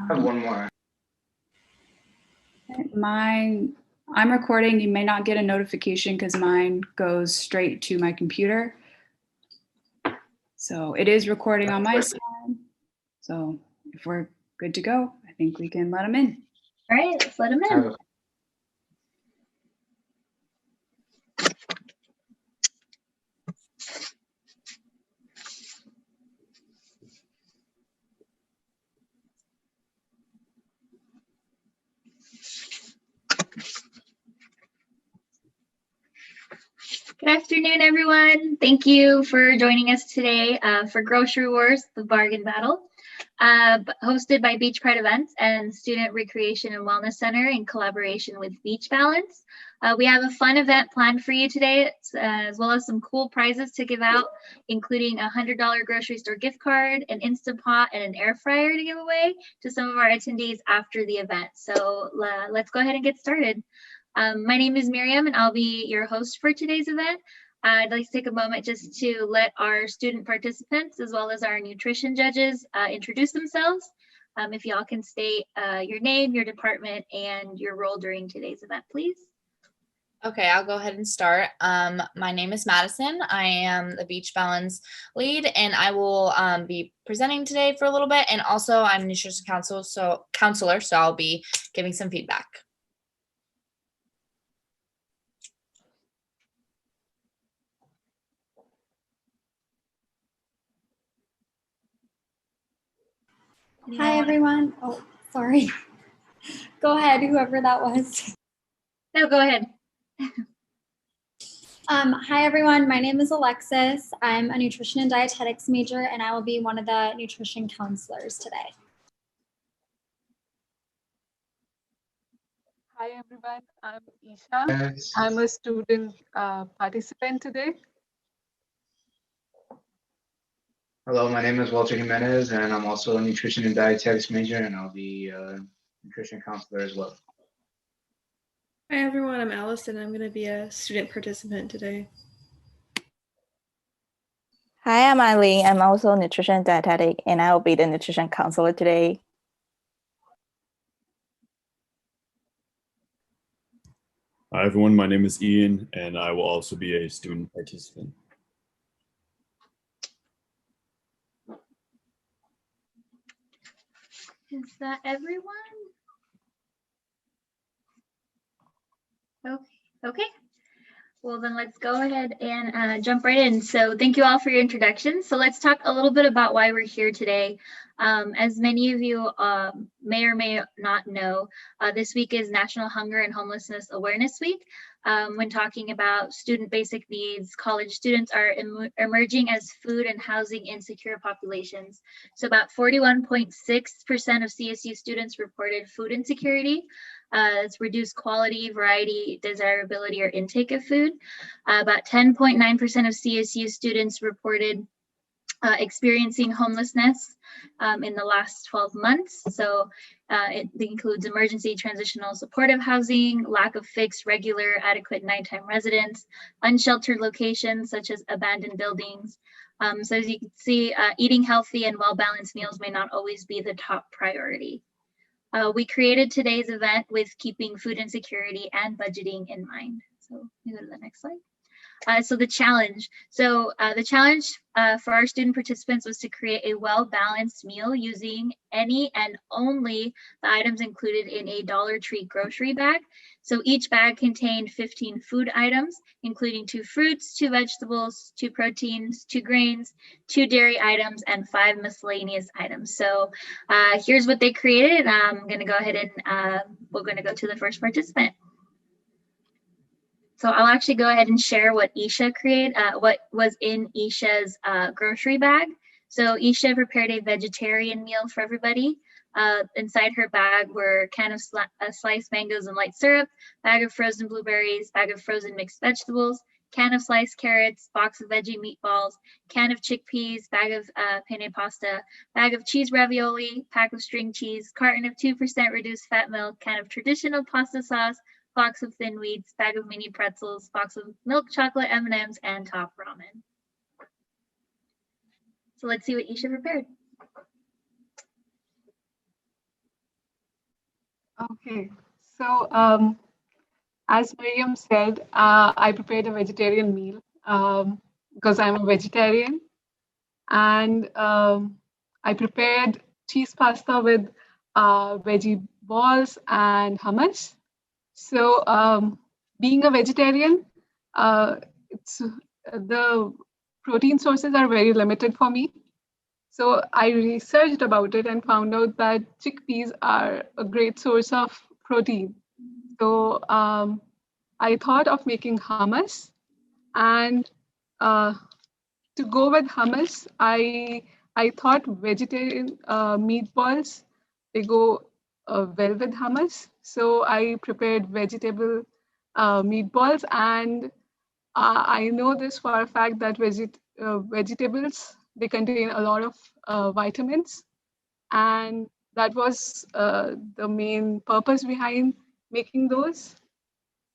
I have one more. I'm recording. You may not get a notification because mine goes straight to my computer. So it is recording on my side. So if we're good to go, I think we can let them in. All right, let's let them in. Good afternoon, everyone. Thank you for joining us today for Grocery Wars, the Bargain Battle, hosted by Beach Pride Events and Student Recreation and Wellness Center in collaboration with Beach Balance. We have a fun event planned for you today, as well as some cool prizes to give out, including a $100 grocery store gift card, an Instant Pot, and an air fryer to give away to some of our attendees after the event. So let's go ahead and get started. My name is Miriam, and I'll be your host for today's event. I'd like to take a moment just to let our student participants, as well as our nutrition judges, introduce themselves. If y'all can state your name, your department, and your role during today's event, please. Okay, I'll go ahead and start. My name is Madison. I am the Beach Balance lead, and I will be presenting today for a little bit. And also, I'm a nutrition counselor, so I'll be giving some feedback. Hi, everyone. Oh, sorry. Go ahead, whoever that was. No, go ahead. Hi, everyone. My name is Alexis. I'm a nutrition and dietetics major, and I will be one of the nutrition counselors today. Hi, everyone. I'm Isha. I'm a student participant today. Hello, my name is Walter Jimenez, and I'm also a nutrition and dietetics major, and I'll be a nutrition counselor as well. Hi, everyone. I'm Allison. I'm going to be a student participant today. Hi, I'm Eileen. I'm also a nutrition dietetic, and I will be the nutrition counselor today. Hi, everyone. My name is Ian, and I will also be a student participant. Is that everyone? Okay. Well, then let's go ahead and jump right in. So thank you all for your introduction. So let's talk a little bit about why we're here today. As many of you may or may not know, this week is National Hunger and Homelessness Awareness Week. When talking about student basic needs, college students are emerging as food and housing insecure populations. So about 41.6% of CSU students reported food insecurity. It's reduced quality, variety, desirability, or intake of food. About 10.9% of CSU students reported experiencing homelessness in the last 12 months. So it includes emergency transitional supportive housing, lack of fixed, regular, adequate nighttime residence, unsheltered locations such as abandoned buildings. So as you can see, eating healthy and well-balanced meals may not always be the top priority. We created today's event with keeping food insecurity and budgeting in mind. So we go to the next slide. So the challenge. The challenge for our student participants was to create a well-balanced meal using any and only the items included in a Dollar Tree grocery bag. So each bag contained 15 food items, including 2 fruits, 2 vegetables, 2 proteins, 2 grains, 2 dairy items, and 5 miscellaneous items. So here's what they created. I'm going to go ahead and we're going to go to the first participant. So I'll actually go ahead and share what Isha created, what was in Isha's grocery bag. So Isha prepared a vegetarian meal for everybody. Inside her bag were a can of sliced mangoes and light syrup, bag of frozen blueberries, bag of frozen mixed vegetables, can of sliced carrots, box of veggie meatballs, can of chickpeas, bag of penne pasta, bag of cheese ravioli, pack of string cheese, carton of 2% reduced fat milk, can of traditional pasta sauce, box of thin wheats, bag of mini pretzels, box of milk chocolate M&Ms, and top ramen. So let's see what Isha prepared. Okay, so as Miriam said, I prepared a vegetarian meal because I'm a vegetarian, and I prepared cheese pasta with veggie balls and hummus. So, being a vegetarian, it's the protein sources are very limited for me. So I researched about it and found out that chickpeas are a great source of protein. So I thought of making hummus, and uh, to go with hummus, I thought vegetarian meatballs they go well with hummus. So I prepared vegetable meatballs, and I know this for a fact that vegetables they contain a lot of vitamins, and that was the main purpose behind making those.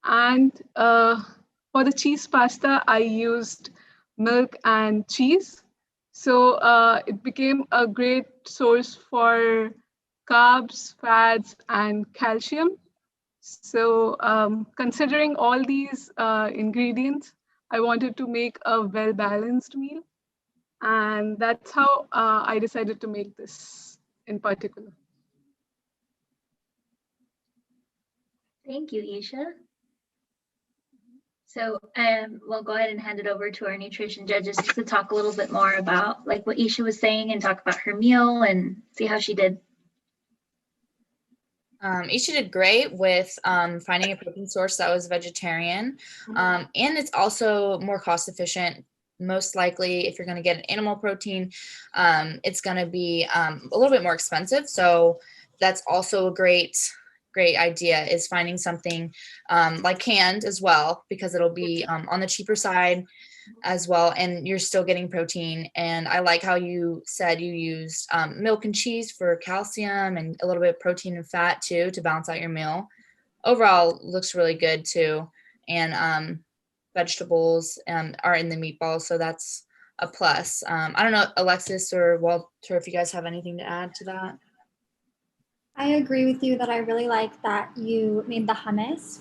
And for the cheese pasta, I used milk and cheese. So it became a great source for carbs, fats, and calcium. So considering all these ingredients, I wanted to make a well-balanced meal. And that's how I decided to make this in particular. Thank you, Isha. So we'll go ahead and hand it over to our nutrition judges just to talk a little bit more about like what Isha was saying and talk about her meal and see how she did. Isha did great with finding a protein source that was vegetarian. And it's also more cost efficient. Most likely, if you're going to get an animal protein, it's going to be a little bit more expensive. So that's also a great idea, is finding something like canned as well, because it'll be on the cheaper side as well, and you're still getting protein. And I like how you said you used milk and cheese for calcium and a little bit of protein and fat too to balance out your meal. Overall, looks really good too. And vegetables are in the meatballs, so that's a plus. I don't know, Alexis or Walter, if you guys have anything to add to that. I agree with you that I really like that you made the hummus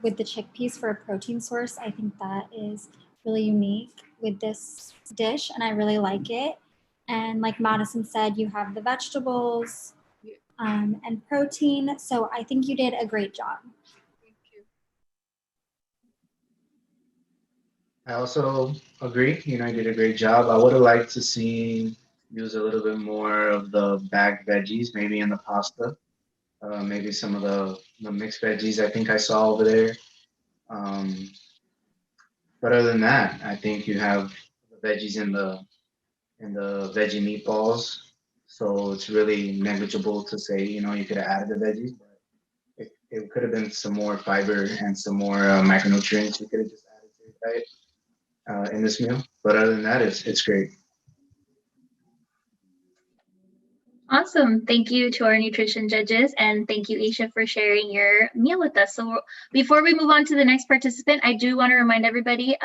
with the chickpeas for a protein source. I think that is really unique with this dish, and I really like it. And like Madison said, you have the vegetables and protein. So I think you did a great job. I also agree. You did a great job. I would have liked to see use a little bit more of the bagged veggies, maybe in the pasta. Maybe some of the mixed veggies I think I saw over there. But other than that, I think you have the veggies in the veggie meatballs. So it's really negligible to say, you could have added the veggies, but it could have been some more fiber and some more micronutrients you could have just added to your diet in this meal. But other than that, it's great. Awesome. Thank you to our nutrition judges, and thank you, Isha, for sharing your meal with us. So before we move on to the next participant, I do want to remind everybody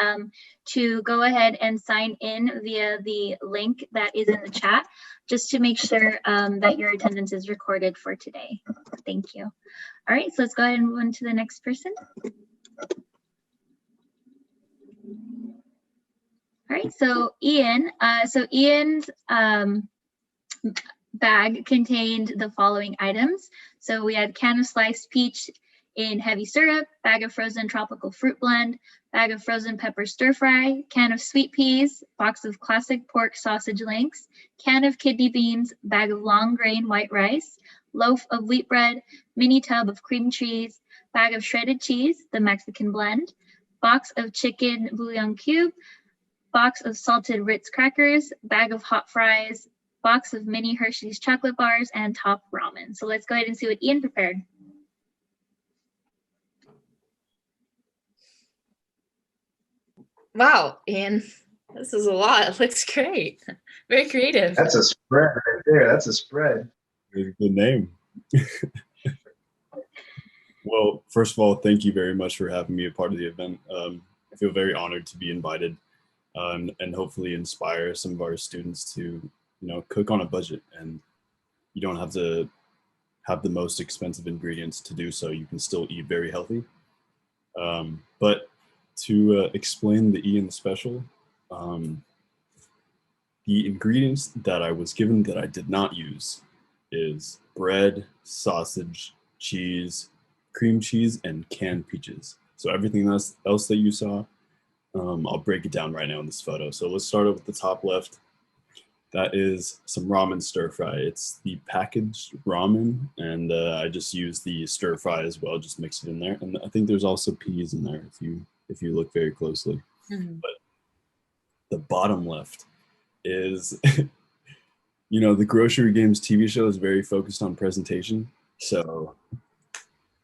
to go ahead and sign in via the link that is in the chat, just to make sure that your attendance is recorded for today. Thank you. All right, so let's go ahead and move on to the next person. All right, so Ian's bag contained the following items. So we had can of sliced peach in heavy syrup, bag of frozen tropical fruit blend, bag of frozen pepper stir fry, can of sweet peas, box of classic pork sausage links, can of kidney beans, bag of long grain white rice, loaf of wheat bread, mini tub of cream cheese, bag of shredded cheese, the Mexican blend, box of chicken bouillon cube, box of salted Ritz crackers, bag of hot fries, box of mini Hershey's chocolate bars, and top ramen. So let's go ahead and see what Ian prepared. Wow, Ian, this is a lot. It looks great. Very creative. That's a spread right there. That's a spread. Good name. Well, first of all, thank you very much for having me a part of the event. I feel very honored to be invited and hopefully inspire some of our students to cook on a budget, and you don't have to have the most expensive ingredients to do so, you can still eat very healthy. But to explain the Ian special, the ingredients that I was given that I did not use is bread, sausage, cheese, cream cheese, and canned peaches. So everything else that you saw, I'll break it down right now in this photo. So let's start off with the top left. That is some ramen stir fry. It's the packaged ramen, and I just use the stir fry as well. Just mix it in there, and I think there's also peas in there if you look very closely. Mhm. But the bottom left is, the Grocery Games TV show is very focused on presentation. So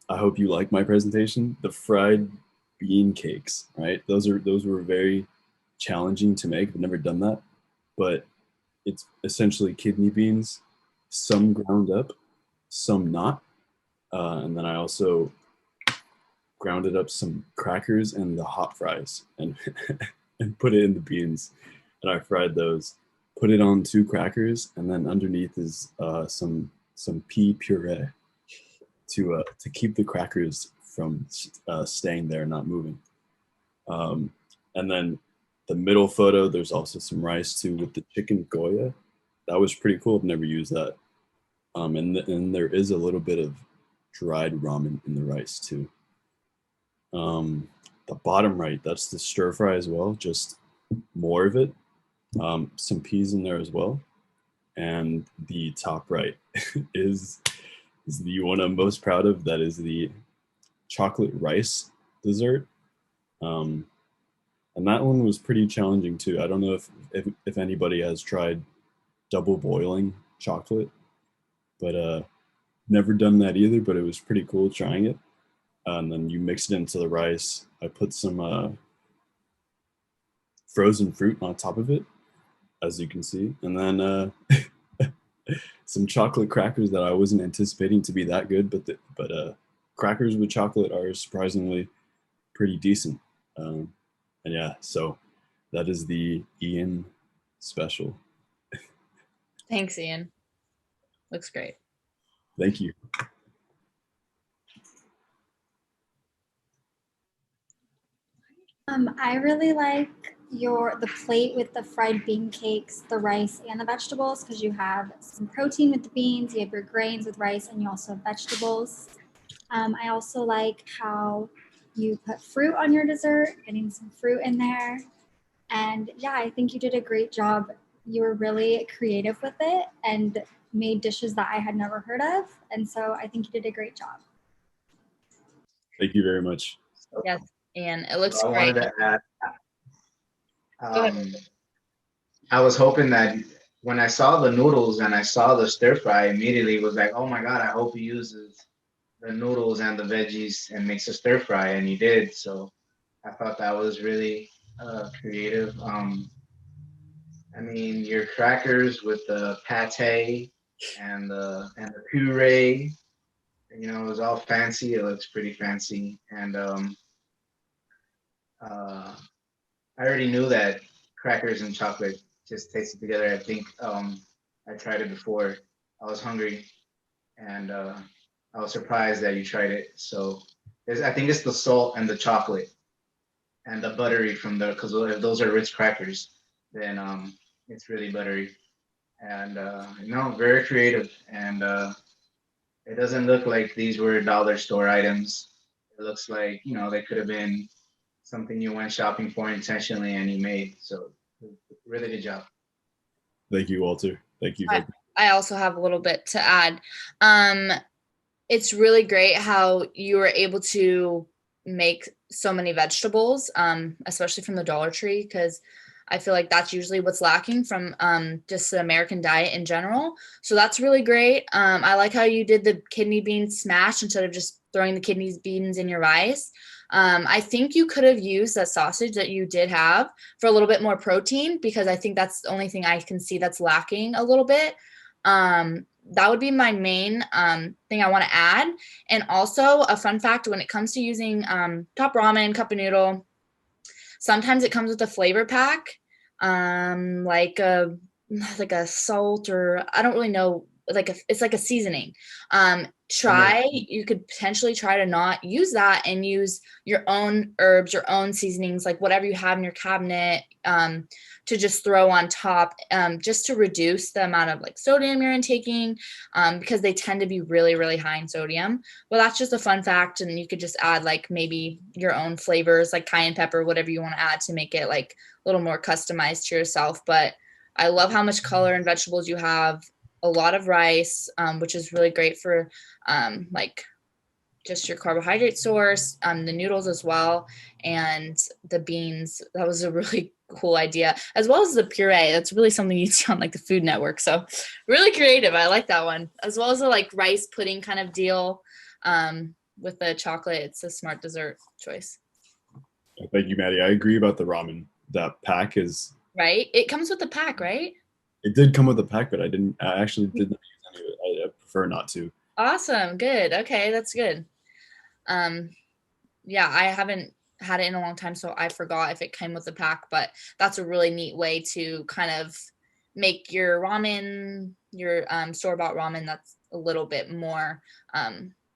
I hope you like my presentation. The fried bean cakes, right? Those were very challenging to make. I've never done that, but it's essentially kidney beans, some ground up, some not. And then I also grounded up some crackers and the hot fries and and put it in the beans. And I fried those, put it on 2 crackers, and then underneath is some pea puree to keep the crackers from staying there and not moving. And then the middle photo, there's also some rice too with the chicken goya. That was pretty cool. I've never used that. And there is a little bit of dried ramen in the rice too. The bottom right, that's the stir fry as well, just more of it. Some peas in there as well. And the top right is the one I'm most proud of. That is the chocolate rice dessert. And that one was pretty challenging too. I don't know if anybody has tried double boiling chocolate, but never done that either, but it was pretty cool trying it. And then you mix it into the rice. I put some frozen fruit on top of it, as you can see. And then some chocolate crackers that I wasn't anticipating to be that good, but crackers with chocolate are surprisingly pretty decent. And yeah, so that is the Ian special. Thanks, Ian. Looks great. Thank you. I really like the plate with the fried bean cakes, the rice, and the vegetables, because you have some protein with the beans, you have your grains with rice, and you also have vegetables. I also like how you put fruit on your dessert, getting some fruit in there. And yeah, I think you did a great job. You were really creative with it and made dishes that I had never heard of. And so I think you did a great job. Thank you very much. Yes, Ian, it looks I great. wanted to add, Go ahead. I was hoping that when I saw the noodles and I saw the stir fry, immediately was like, oh my God, I hope he uses the noodles and the veggies and makes a stir fry, and he did. So I thought that was really creative. I mean, your crackers with the pate and the puree, it was all fancy. It looks pretty fancy, and I already knew that crackers and chocolate just tasted together. I think I tried it before. I was hungry, and I was surprised that you tried it. So I think it's the salt and the chocolate and the buttery because if those are Ritz crackers, then it's really buttery. And very creative. And it doesn't look like these were dollar store items. It looks like, they could have been something you went shopping for intentionally and you made. So really good job. Thank you, Walter. Thank you. I also have a little bit to add. It's really great how you were able to make so many vegetables, especially from the Dollar Tree, because I feel like that's usually what's lacking from just the American diet in general. So that's really great. I like how you did the kidney beans smash instead of just throwing the kidney beans in your rice. I think you could have used that sausage that you did have for a little bit more protein, because I think that's the only thing I can see that's lacking a little bit. That would be my main thing I want to add. And also a fun fact, when it comes to using Top Ramen, Cup of Noodle, sometimes it comes with a flavor pack, like a salt, or I don't really know it's like a seasoning. You could potentially try to not use that and use your own herbs, your own seasonings, like whatever you have in your cabinet, to just throw on top, just to reduce the amount of like sodium you're intaking, because they tend to be really, really high in sodium. Well, that's just a fun fact. And you could just add like maybe your own flavors, like cayenne pepper, whatever you want to add to make it like a little more customized to yourself. But I love how much color and vegetables you have, a lot of rice, which is really great for like just your carbohydrate source, the noodles as well, and the beans. That was a really cool idea, as well as the puree. That's really something you see on like the Food Network. So really creative. I like that one, as well as the like rice pudding kind of deal with the chocolate. It's a smart dessert choice. Thank you, Maddie. I agree about the ramen. That pack is right. It comes with the pack, right? It did come with a pack, but I actually didn't use any of it. I prefer not to. Awesome. Good. Okay, that's good. Yeah, I haven't had it in a long time, so I forgot if it came with the pack, but that's a really neat way to kind of make your ramen, your store-bought ramen, that's a little bit more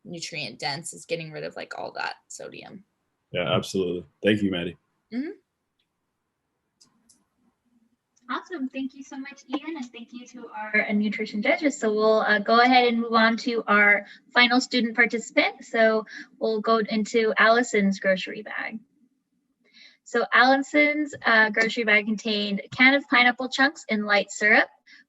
nutrient dense, is getting rid of like all that sodium. Yeah, absolutely. Thank you, Maddie. Mm-hmm. Awesome. Thank you so much, Ian, and thank you to our nutrition judges. So we'll go ahead and move on to our final student participant. So we'll go into Allison's grocery bag. So Allison's grocery bag contained a can of pineapple chunks in light syrup,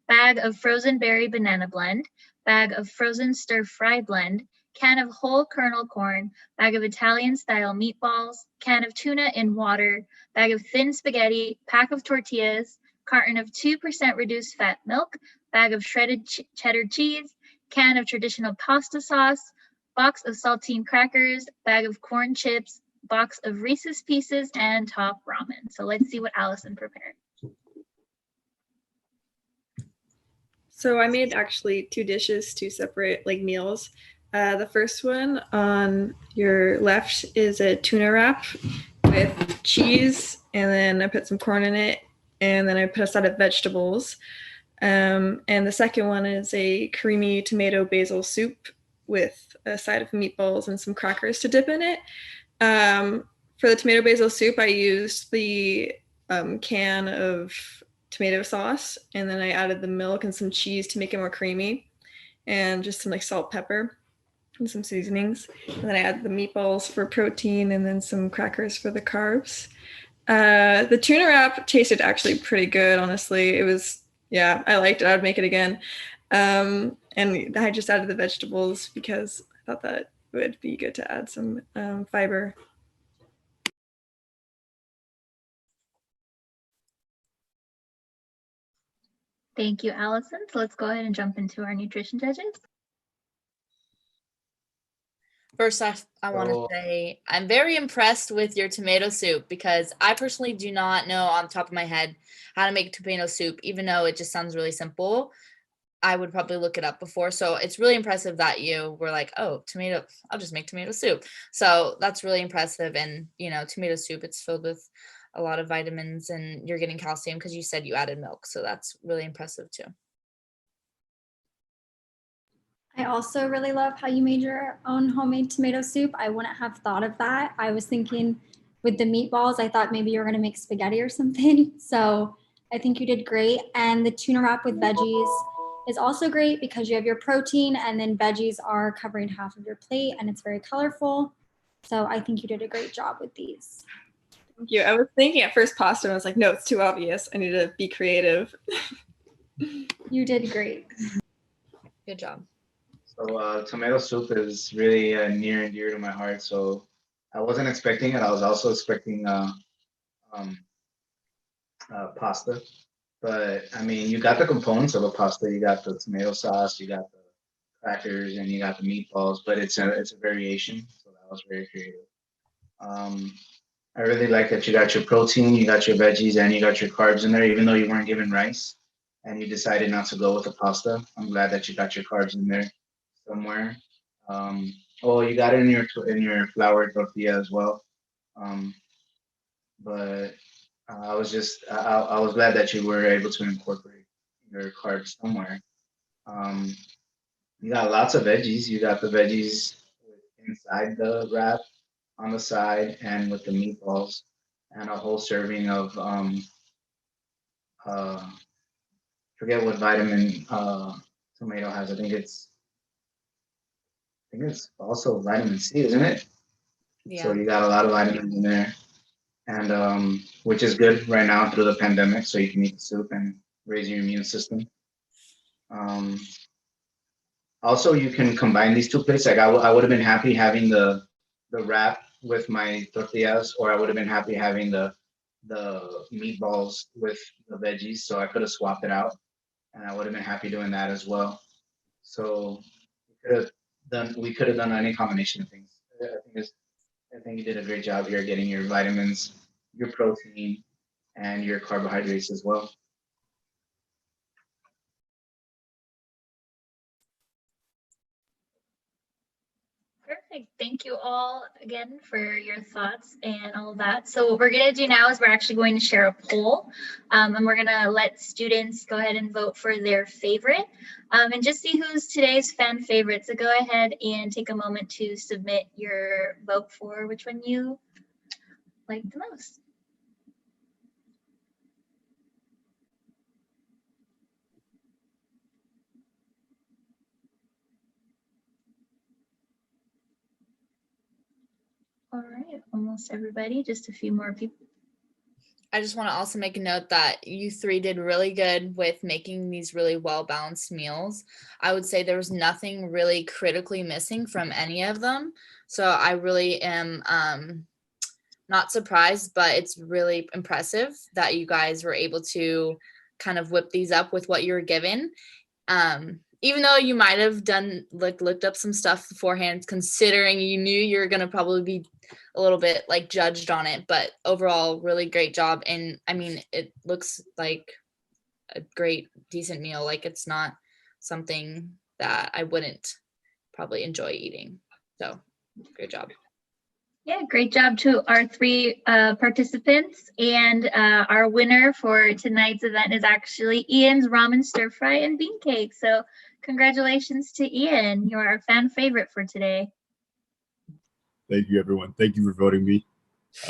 bag of frozen berry banana blend, bag of frozen stir fry blend, can of whole kernel corn, bag of Italian style meatballs, can of tuna in water, bag of thin spaghetti, pack of tortillas, carton of 2% reduced fat milk, bag of shredded cheddar cheese, can of traditional pasta sauce, box of saltine crackers, bag of corn chips, box of Reese's Pieces, and top ramen. So let's see what Allison prepared. So I made actually 2 dishes, 2 separate like meals. The first one on your left is a tuna wrap with cheese, and then I put some corn in it, and then I put a side of vegetables. And the second one is a creamy tomato basil soup with a side of meatballs and some crackers to dip in it. For the tomato basil soup, I used the can of tomato sauce, and then I added the milk and some cheese to make it more creamy, and just some like salt, pepper, and some seasonings. And then I added the meatballs for protein, and then some crackers for the carbs. The tuna wrap tasted actually pretty good, honestly. It was, yeah, I liked it. I would make it again. And I just added the vegetables because I thought that it would be good to add some fiber. Thank you, Allison. So let's go ahead and jump into our nutrition judges. First off, I want to say I'm very impressed with your tomato soup, because I personally do not know on the top of my head how to make tomato soup, even though it just sounds really simple. I would probably look it up before. So it's really impressive that you were like, oh, tomato, I'll just make tomato soup. So that's really impressive. And, you know, tomato soup, it's filled with a lot of vitamins, and you're getting calcium because you said you added milk. So that's really impressive too. I also really love how you made your own homemade tomato soup. I wouldn't have thought of that. I was thinking with the meatballs, I thought maybe you were going to make spaghetti or something. So I think you did great. And the tuna wrap with veggies is also great because you have your protein, and then veggies are covering half of your plate, and it's very colorful. So I think you did a great job with these. Thank you. I was thinking at first pasta, and I was like, no, it's too obvious. I need to be creative. You did great. Good job. So tomato soup is really near and dear to my heart. So I wasn't expecting it. I was also expecting pasta. But I mean, you got the components of a pasta. You got the tomato sauce, you got the crackers, and you got the meatballs. But it's a variation. So that was very creative. I really like that you got your protein, you got your veggies, and you got your carbs in there, even though you weren't given rice and you decided not to go with the pasta. I'm glad that you got your carbs in there somewhere. Oh, you got it in your flour tortilla as well. But I was glad that you were able to incorporate your carbs somewhere. You got lots of veggies. You got the veggies inside the wrap, on the side, and with the meatballs, and a whole serving of uh, forget what vitamin tomato has. I think it's also vitamin C, isn't it? So Yeah. you got a lot of vitamins in there, and which is good right now through the pandemic. So you can eat the soup and raise your immune system. Um, Also, you can combine these two plates. Like I would have been happy having the wrap with my tortillas, or I would have been happy having the meatballs with the veggies. So I could have swapped it out, and I would have been happy doing that as well. So we could have done any combination of things. I think you did a great job here getting your vitamins, your protein, and your carbohydrates as well. Perfect. Thank you all again for your thoughts and all of that. So what we're going to do now is we're actually going to share a poll, and we're going to let students go ahead and vote for their favorite, and just see who's today's fan favorite. So go ahead and take a moment to submit your vote for which one you like the most. All right, almost everybody, just a few more people. I just want to also make a note that you three did really good with making these really well-balanced meals. I would say there was nothing really critically missing from any of them. So I really am not surprised, but it's really impressive that you guys were able to kind of whip these up with what you were given. Even though you might have done looked up some stuff beforehand, considering you knew you were going to probably be a little bit like judged on it, but overall really great job. And I mean, it looks like a great, decent meal. Like it's not something that I wouldn't probably enjoy eating. So great job. Yeah, great job to our three participants. And our winner for tonight's event is actually Ian's Ramen Stir Fry and Bean Cake. So congratulations to Ian. You're our fan favorite for today. Thank you, everyone. Thank you for voting me.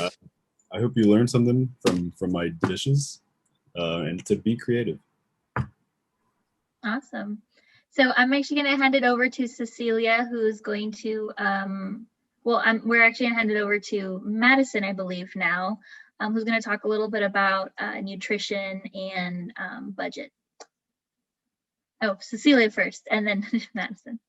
I hope you learned something from my dishes and to be creative. Awesome. So I'm actually going to hand it over to Cecilia, who's going to, we're actually going to hand it over to Madison, I believe now, who's going to talk a little bit about nutrition and budget. Oh, Cecilia first, and then Madison.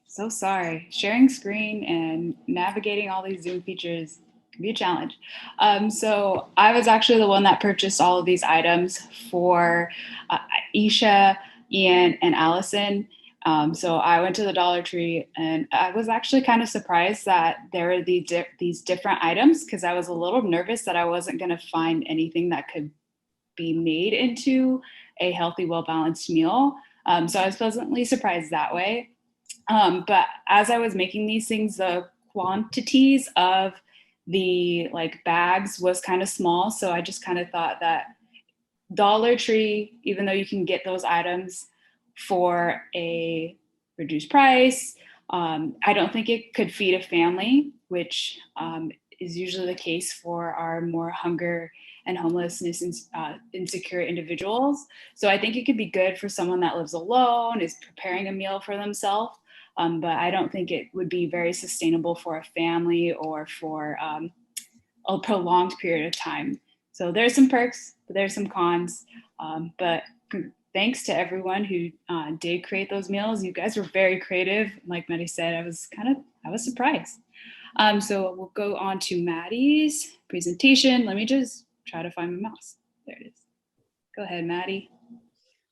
So sorry. Sharing screen and navigating all these Zoom features can be a challenge. So I was actually the one that purchased all of these items for Isha, Ian, and Allison. So I went to the Dollar Tree, and I was actually kind of surprised that there were these different items, because I was a little nervous that I wasn't going to find anything that could be made into a healthy, well-balanced meal. So I was pleasantly surprised that way. But as I was making these things, the quantities of the bags was kind of small. So I just kind of thought that Dollar Tree, even though you can get those items for a reduced price, I don't think it could feed a family, which is usually the case for our more hunger and homelessness and insecure individuals. So I think it could be good for someone that lives alone, is preparing a meal for themselves. But I don't think it would be very sustainable for a family or for a prolonged period of time. So there's some perks, but there's some cons. But thanks to everyone who did create those meals. You guys were very creative. Like Maddie said, I was surprised. So we'll go on to Maddie's presentation. Let me just try to find my mouse. There it is. Go ahead, Maddie.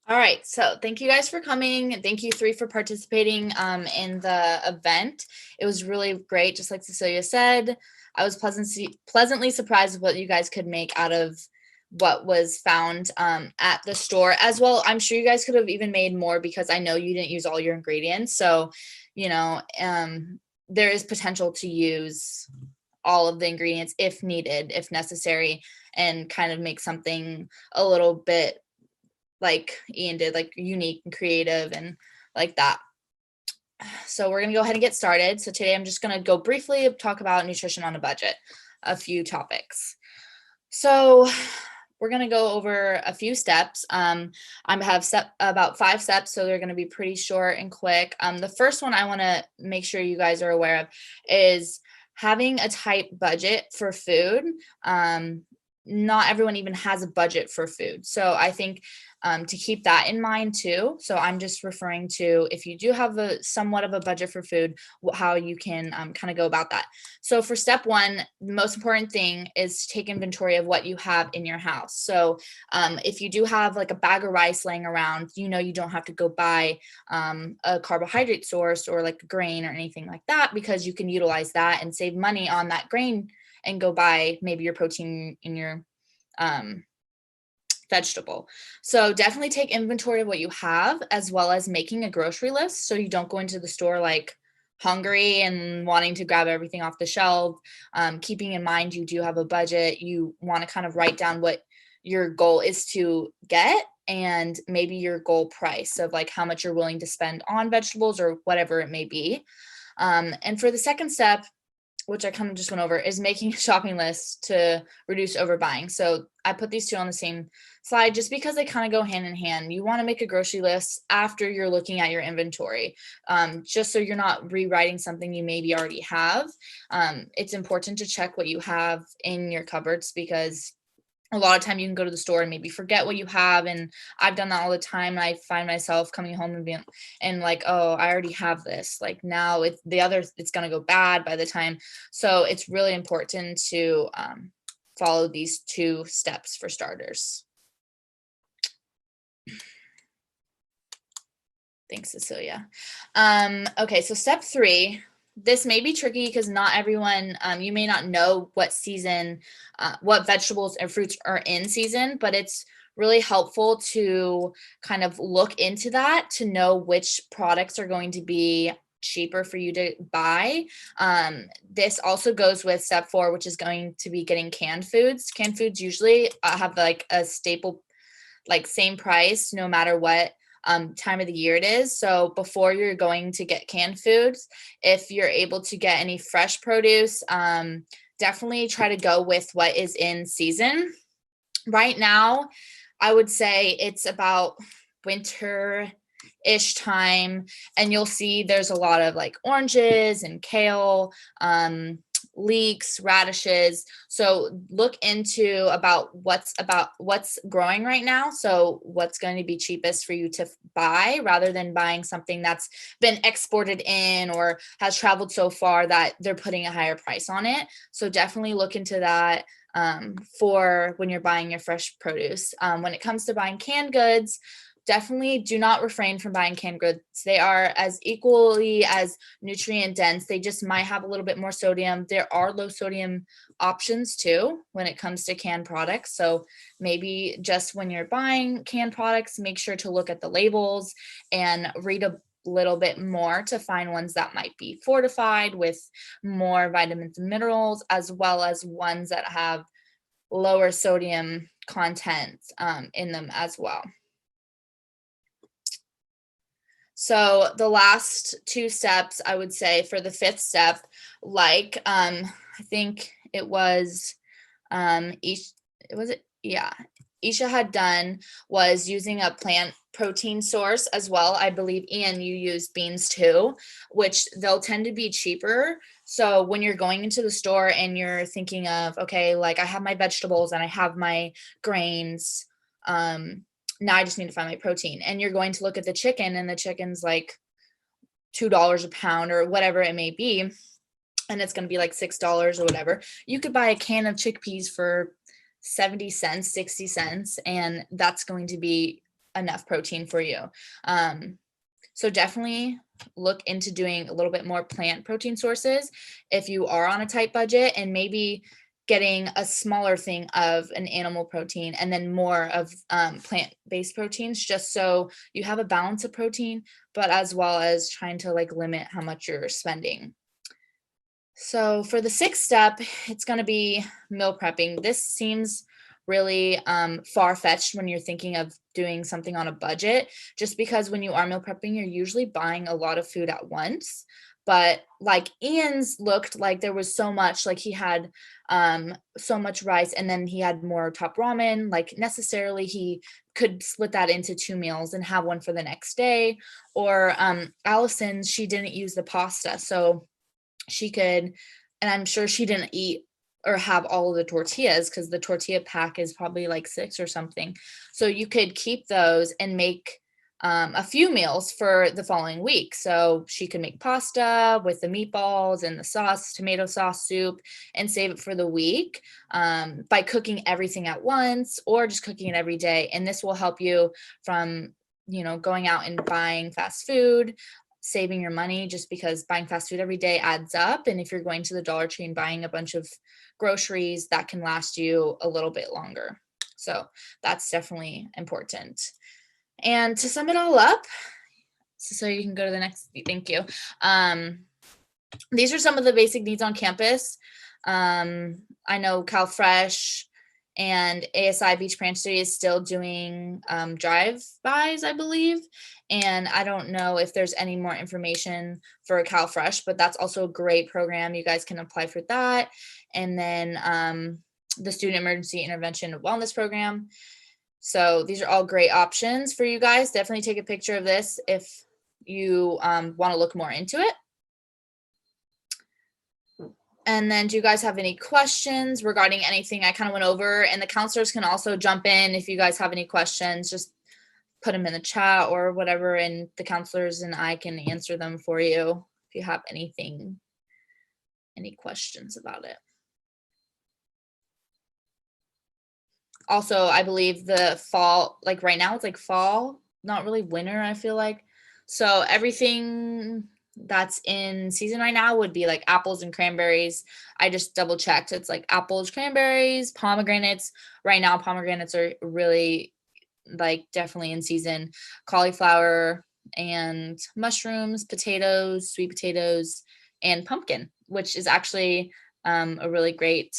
All right, so thank you guys for coming. Thank you three for participating in the event. It was really great, just like Cecilia said. I was pleasantly surprised with what you guys could make out of what was found at the store as well. I'm sure you guys could have even made more, because I know you didn't use all your ingredients. So, there is potential to use all of the ingredients if needed, if necessary, and kind of make something a little bit like Ian did, like unique and creative and like that. So we're going to go ahead and get started. So today I'm just going to go briefly talk about nutrition on a budget, a few topics. So we're going to go over a few steps. I have about 5 steps, so they're going to be pretty short and quick. The first one I want to make sure you guys are aware of is having a tight budget for food. Not everyone even has a budget for food. So I think to keep that in mind too. So I'm just referring to if you do have a somewhat of a budget for food, how you can kind of go about that. So for step 1, the most important thing is to take inventory of what you have in your house. So if you do have like a bag of rice laying around, you don't have to go buy a carbohydrate source or like a grain or anything like that, because you can utilize that and save money on that grain and go buy maybe your protein in your vegetable. So definitely take inventory of what you have, as well as making a grocery list so you don't go into the store like hungry and wanting to grab everything off the shelf. Keeping in mind you do have a budget, you want to kind of write down what your goal is to get and maybe your goal price of like how much you're willing to spend on vegetables or whatever it may be. And for the second step, which I kind of just went over, is making a shopping list to reduce overbuying. So I put these two on the same slide just because they kind of go hand in hand. You want to make a grocery list after you're looking at your inventory, just so you're not rewriting something you maybe already have. It's important to check what you have in your cupboards, because a lot of time you can go to the store and maybe forget what you have. And I've done that all the time. And I find myself coming home and being like, oh, I already have this. Like now it's going to go bad by the time. So it's really important to follow these 2 steps for starters. Thanks, Cecilia. Okay, so step 3. This may be tricky because not everyone, you may not know what season, what vegetables and fruits are in season, but it's really helpful to kind of look into that to know which products are going to be cheaper for you to buy. This also goes with step 4, which is going to be getting canned foods. Canned foods usually have like a staple, like same price no matter what time of the year it is. So before you're going to get canned foods, if you're able to get any fresh produce, definitely try to go with what is in season. Right now, I would say it's about winter-ish time, and you'll see there's a lot of like oranges and kale, leeks, radishes. So look into what's growing right now. So what's going to be cheapest for you to buy, rather than buying something that's been exported in or has traveled so far that they're putting a higher price on it. So definitely look into that for when you're buying your fresh produce. When it comes to buying canned goods, definitely do not refrain from buying canned goods. They are as equally as nutrient dense. They just might have a little bit more sodium. There are low sodium options too when it comes to canned products. So maybe just when you're buying canned products, make sure to look at the labels and read a little bit more to find ones that might be fortified with more vitamins and minerals, as well as ones that have lower sodium content in them as well. So the last 2 steps, I would say for the 5th step, like I think it was Isha had done, was using a plant protein source as well. I believe, Ian, you use beans too, which they'll tend to be cheaper. So when you're going into the store and you're thinking of, okay, like I have my vegetables and I have my grains, now I just need to find my protein. And you're going to look at the chicken, and the chicken's like $2 a pound or whatever it may be, and it's going to be like $6 or whatever. You could buy a can of chickpeas for 70 cents, 60 cents, and that's going to be enough protein for you. So definitely look into doing a little bit more plant protein sources if you are on a tight budget, and maybe getting a smaller thing of an animal protein and then more of plant-based proteins, just so you have a balance of protein, but as well as trying to like limit how much you're spending. So for the sixth step, it's going to be meal prepping. This seems really far-fetched when you're thinking of doing something on a budget, just because when you are meal prepping, you're usually buying a lot of food at once. But like Ian's looked like there was so much, like he had so much rice and then he had more top ramen, like necessarily he could split that into 2 meals and have one for the next day. Or Allison, she didn't use the pasta, so she could, and I'm sure she didn't eat or have all of the tortillas because the tortilla pack is probably like 6 or something. So you could keep those and make a few meals for the following week. So she could make pasta with the meatballs and the sauce, tomato sauce soup, and save it for the week by cooking everything at once or just cooking it every day. And this will help you from, going out and buying fast food, saving your money, just because buying fast food every day adds up. And if you're going to the Dollar Tree and buying a bunch of groceries, that can last you a little bit longer. So that's definitely important. And to sum it all up, so you can go to the next, thank you. These are some of the basic needs on campus. I know CalFresh and ASI Beach Branch City is still doing drive-bys, I believe. And I don't know if there's any more information for CalFresh, but that's also a great program. You guys can apply for that. And then the Student Emergency Intervention Wellness Program. So these are all great options for you guys. Definitely take a picture of this if you want to look more into it. And then do you guys have any questions regarding anything I kind of went over? And the counselors can also jump in if you guys have any questions, just put them in the chat or whatever, and the counselors and I can answer them for you if you have any questions about it. Also, I believe the fall, like right now it's like fall, not really winter, I feel like. So everything that's in season right now would be like apples and cranberries. I just double checked. It's like apples, cranberries, pomegranates. Right now, pomegranates are really like definitely in season. Cauliflower and mushrooms, potatoes, sweet potatoes, and pumpkin, which is actually a really great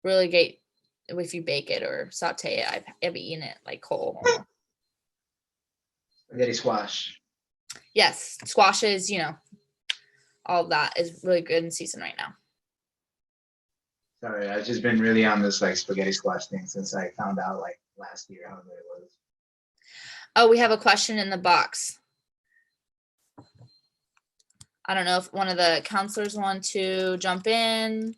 if you bake it or saute it. I've eaten it like whole. Spaghetti squash. Yes, squashes, all of that is really good in season right now. Sorry, I've just been really on this like spaghetti squash thing since I found out like last year how good it was. Oh, we have a question in the box. I don't know if one of the counselors want to jump in.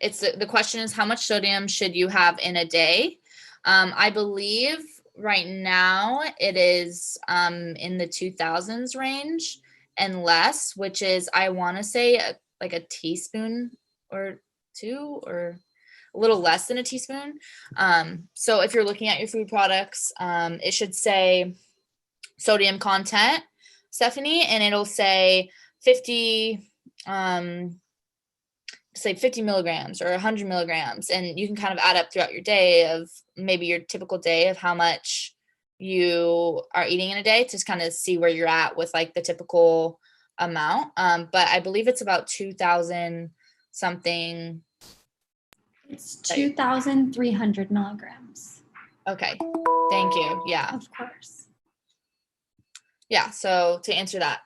It's the question is, how much sodium should you have in a day? I believe right now it is in the 2000s range and less, which is, I want to say like a teaspoon or 2 or a little less than a teaspoon. So if you're looking at your food products, it should say sodium content, Stephanie, and it'll say 50 milligrams or 100 milligrams, and you can kind of add up throughout your day of maybe your typical day of how much you are eating in a day to just kind of see where you're at with like the typical amount. But I believe it's about 2,000 something. It's 2,300 milligrams. Okay, thank you. Yeah, Of course. yeah. So to answer that.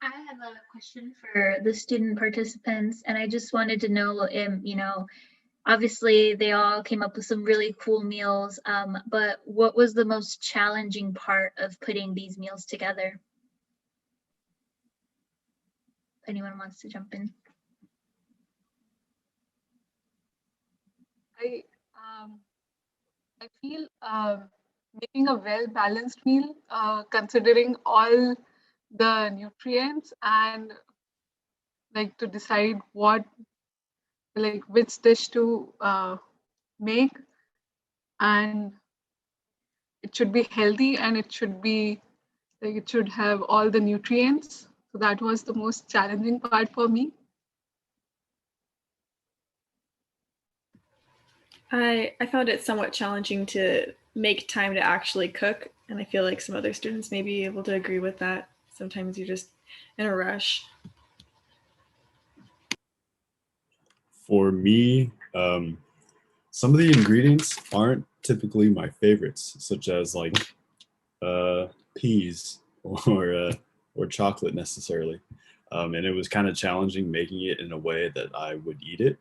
I have a question for the student participants, and I just wanted to know, obviously they all came up with some really cool meals, but what was the most challenging part of putting these meals together? If anyone wants to jump in. I feel making a well-balanced meal, considering all the nutrients and like to decide which dish to make, and it should be healthy and it should be it should have all the nutrients. So that was the most challenging part for me. I found it somewhat challenging to make time to actually cook, and I feel like some other students may be able to agree with that. Sometimes you're just in a rush. For me, some of the ingredients aren't typically my favorites, such as like peas or chocolate necessarily. And it was kind of challenging making it in a way that I would eat it.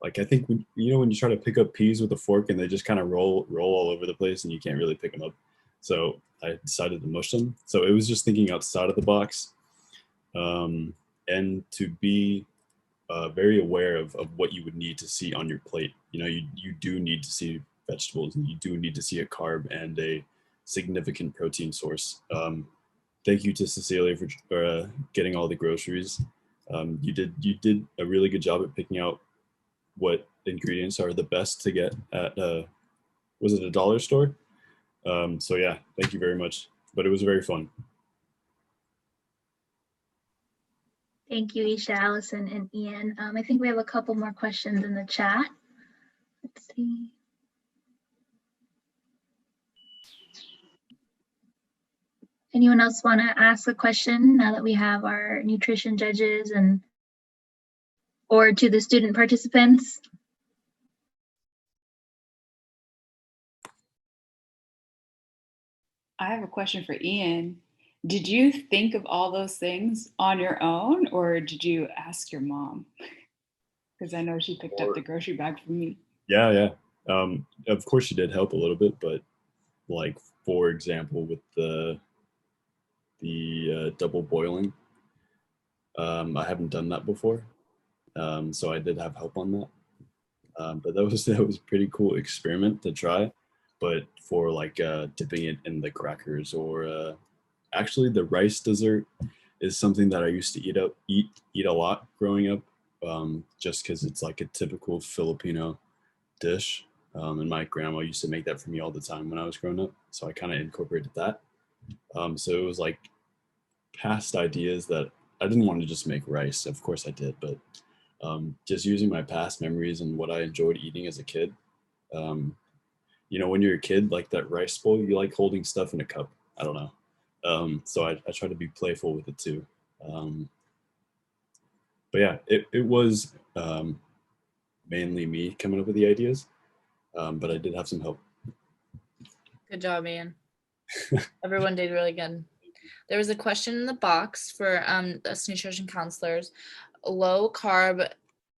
Like I think when you try to pick up peas with a fork and they just kind of roll all over the place and you can't really pick them up. So I decided to mush them. So it was just thinking outside of the box, and to be very aware of what you would need to see on your plate. You do need to see vegetables and you do need to see a carb and a significant protein source. Thank you to Cecilia for getting all the groceries. You did a really good job at picking out what ingredients are the best to get at was it a dollar store? So yeah, thank you very much. But it was very fun. Thank you, Isha, Allison, and Ian. I think we have a couple more questions in the chat. Let's see. Anyone else want to ask a question now that we have our nutrition judges or to the student participants? I have a question for Ian. Did you think of all those things on your own, or did you ask your mom? Because I know she picked up the grocery bag for me. Yeah. Of course she did help a little bit, but like for example with the double boiling, I haven't done that before, so I did have help on that. But that was a pretty cool experiment to try. But for like dipping it in the crackers or actually the rice dessert is something that I used to eat a lot growing up, just because it's like a typical Filipino dish. And my grandma used to make that for me all the time when I was growing up, so I kind of incorporated that. So it was like past ideas that I didn't want to just make rice. Of course I did, but just using my past memories and what I enjoyed eating as a kid. When you're a kid, like that rice bowl, you like holding stuff in a cup. I don't know. So I try to be playful with it too. But yeah, it was mainly me coming up with the ideas, but I did have some help. Good job, Ian. Everyone did really good. There was a question in the box for us nutrition counselors. Low carb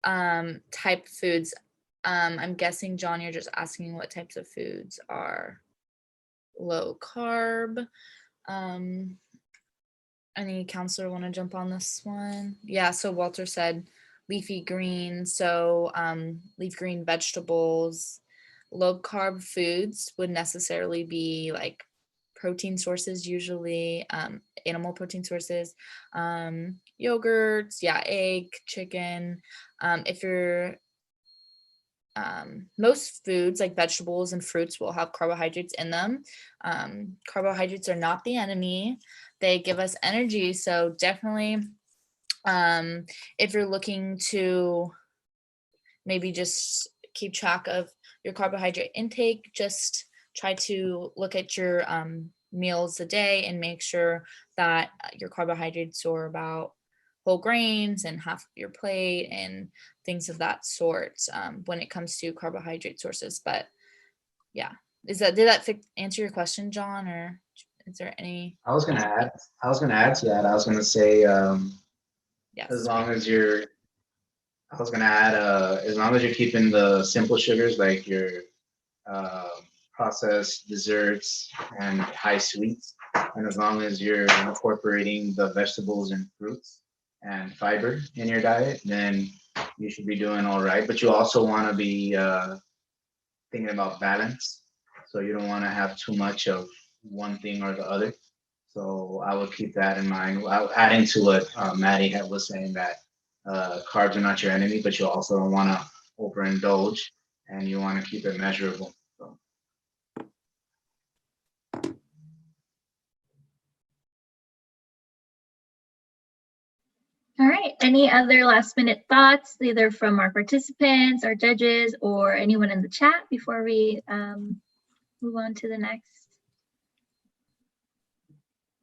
type foods. I'm guessing, John, you're just asking what types of foods are low carb. Any counselor want to jump on this one? Yeah, so Walter said leafy green. So leaf green vegetables. Low carb foods would necessarily be like protein sources, usually animal protein sources, yogurts, yeah, egg, chicken. If you're most foods like vegetables and fruits will have carbohydrates in them. Carbohydrates are not the enemy. They give us energy. So definitely if you're looking to maybe just keep track of your carbohydrate intake, just try to look at your meals a day and make sure that your carbohydrates are about whole grains and half of your plate and things of that sort when it comes to carbohydrate sources. But yeah, did that answer your question, John, or is there any? I was gonna add to that. I was gonna say, Yes. as long as you're keeping the simple sugars like your processed desserts and high sweets, and as long as you're incorporating the vegetables and fruits and fiber in your diet, then you should be doing all right. But you also want to be thinking about balance. So you don't want to have too much of one thing or the other. So I would keep that in mind. Adding to what Maddie was saying, that carbs are not your enemy, but you also don't want to overindulge and you want to keep it measurable. So. All right. Any other last minute thoughts, either from our participants, our judges, or anyone in the chat before we move on to the next?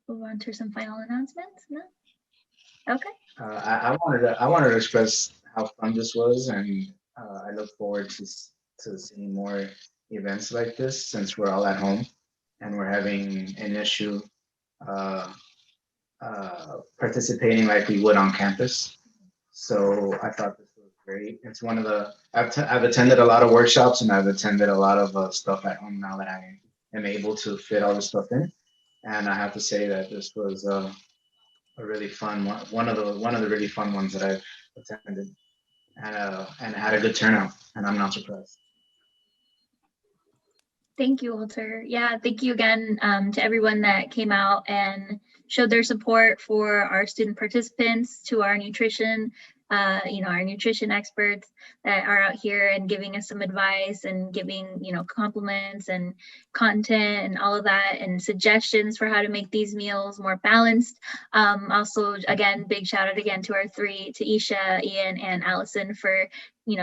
Move on to some final announcements? No? Okay. I wanted to express how fun this was, and I look forward to seeing more events like this since we're all at home and we're having an issue participating like we would on campus. So I thought this was great. It's one of the I've attended a lot of workshops and I've attended a lot of stuff at home now that I am able to fit all the stuff in. And I have to say that this was a really fun one of the really fun ones that I've attended, and had a good turnout, and I'm not surprised. Thank you, Walter. Yeah, thank you again to everyone that came out and showed their support for our student participants, to our nutrition, our nutrition experts that are out here and giving us some advice and giving, compliments and content and all of that and suggestions for how to make these meals more balanced. Also, again, big shout out again to our three, to Isha, Ian, and Allison for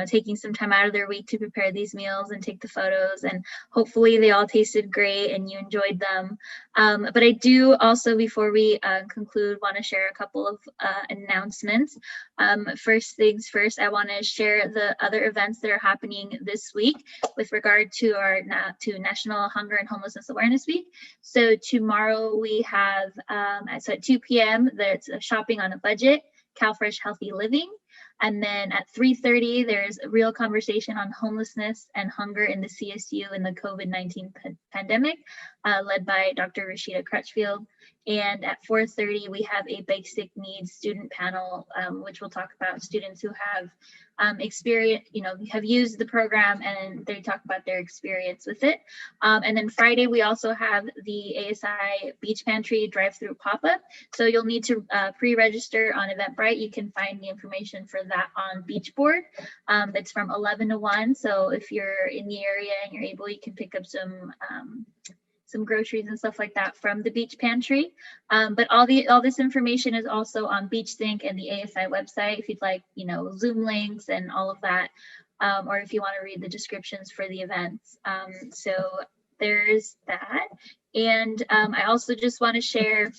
taking some time out of their week to prepare these meals and take the photos, and hopefully they all tasted great and you enjoyed them. But I do also, before we conclude, want to share a couple of announcements. First things first, I want to share the other events that are happening this week with regard to our National Hunger and Homelessness Awareness Week. So tomorrow we have, so at 2 p.m., that's Shopping on a Budget, CalFresh Healthy Living. And then at 3:30, there's a real conversation on homelessness and hunger in the CSU in the COVID-19 pandemic, led by Dr. Rashida Crutchfield. And at 4:30, we have a basic needs student panel, which will talk about students who have experience, have used the program, and they talk about their experience with it. And then Friday, we also have the ASI Beach Pantry drive-through pop-up. So you'll need to pre-register on Eventbrite. You can find the information for that on Beachboard. It's from 11 to 1. So if you're in the area and you're able, you can pick up some groceries and stuff like that from the Beach Pantry. But all this information is also on BeachSync and the ASI website if you'd like, Zoom links and all of that, or if you want to read the descriptions for the events. So there's that. And I also just want to share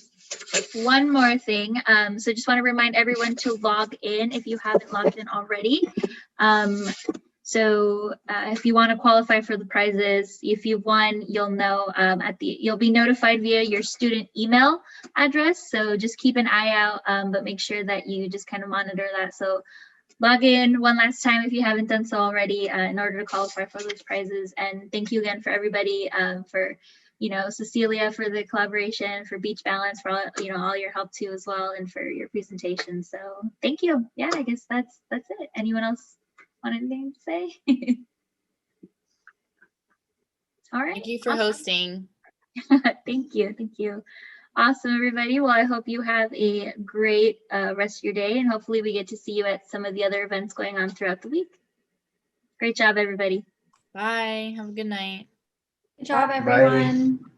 one more thing. So just want to remind everyone to log in if you haven't logged in already. So if you want to qualify for the prizes, if you've won, you'll know you'll be notified via your student email address. So just keep an eye out, but make sure that you just kind of monitor that. So log in one last time if you haven't done so already in order to qualify for those prizes. And thank you again for everybody, for Cecilia for the collaboration, for Beach Balance, for all your help too as well, and for your presentation. So thank you. Yeah, I guess that's it. Anyone else want anything to say? All right. Thank you for hosting. Thank you. Awesome, everybody. Well, I hope you have a great rest of your day, and hopefully we get to see you at some of the other events going on throughout the week. Great job, everybody. Bye. Have a good night. Good job, everyone. Bye.